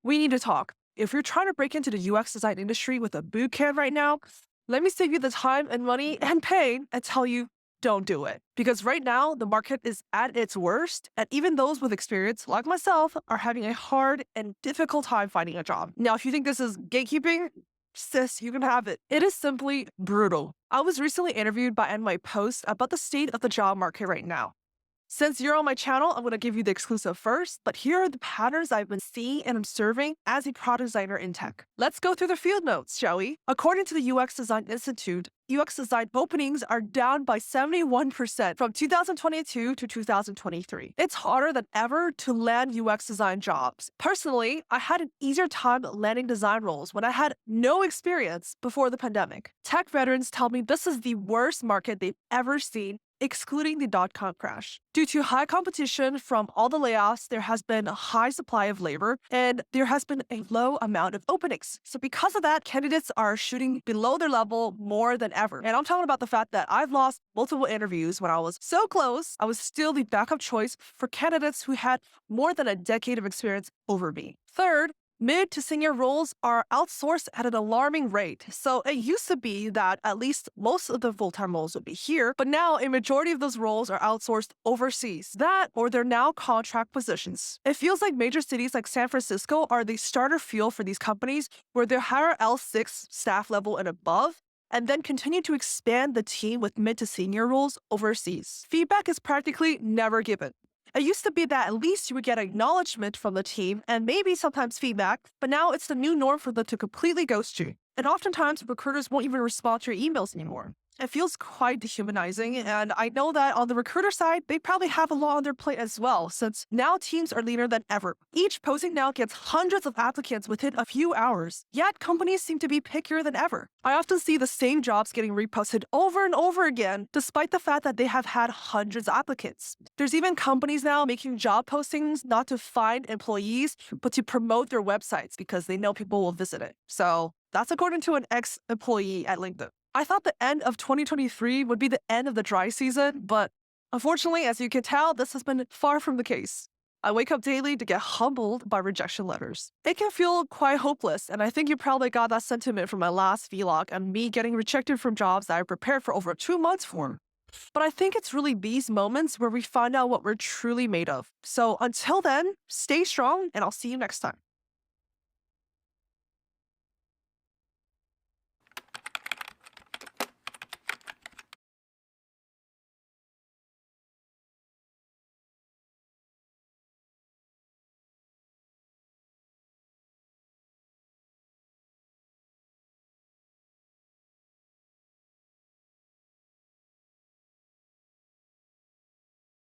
We need to talk. If you're trying to break into the UX design industry with a boot camp right now, let me save you the time and money and pain and tell you don't do it. Because right now, the market is at its worst, and even those with experience, like myself, are having a hard and difficult time finding a job. Now, if you think this is gatekeeping, sis, you can have it. It is simply brutal. I was recently interviewed by NYPost about the state of the job market right now. Since you're on my channel, I'm going to give you the exclusive first, but here are the patterns I've been seeing and observing as a product designer in tech. Let's go through the field notes, shall we? According to the UX Design Institute, UX design openings are down by 71% from 2022 to 2023. It's harder than ever to land UX design jobs. Personally, I had an easier time landing design roles when I had no experience before the pandemic. Tech veterans tell me this is the worst market they've ever seen, excluding the dot-com crash. Due to high competition from all the layoffs, there has been a high supply of labor, and there has been a low amount of openings. So because of that, candidates are shooting below their level more than ever. And I'm talking about the fact that I've lost multiple interviews when I was so close, I was still the backup choice for candidates who had more than a decade of experience over me. Third, mid to senior roles are outsourced at an alarming rate. So it used to be that at least most of the full-time roles would be here, but now a majority of those roles are outsourced overseas. That or they're now contract positions. It feels like major cities like San Francisco are the starter fuel for these companies where they hire L6 staff level and above, and then continue to expand the team with mid to senior roles overseas. Feedback is practically never given. It used to be that at least you would get acknowledgement from the team and maybe sometimes feedback, but now it's the new norm for them to completely ghost you. And oftentimes, recruiters won't even respond to your emails anymore. It feels quite dehumanizing, and I know that on the recruiter side, they probably have a lot on their plate as well, since now teams are leaner than ever. Each posting now gets hundreds of applicants within a few hours, yet companies seem to be pickier than ever. I often see the same jobs getting reposted over and over again, despite the fact that they have had hundreds of applicants. There's even companies now making job postings not to find employees, but to promote their websites because they know people will visit it. So that's according to an ex-employee at LinkedIn. I thought the end of 2023 would be the end of the dry season, but unfortunately, as you can tell, this has been far from the case. I wake up daily to get humbled by rejection letters. It can feel quite hopeless, and I think you probably got that sentiment from my last vlog and me getting rejected from jobs that I prepared for over 2 months for. But I think it's really these moments where we find out what we're truly made of. So until then, stay strong, and I'll see you next time.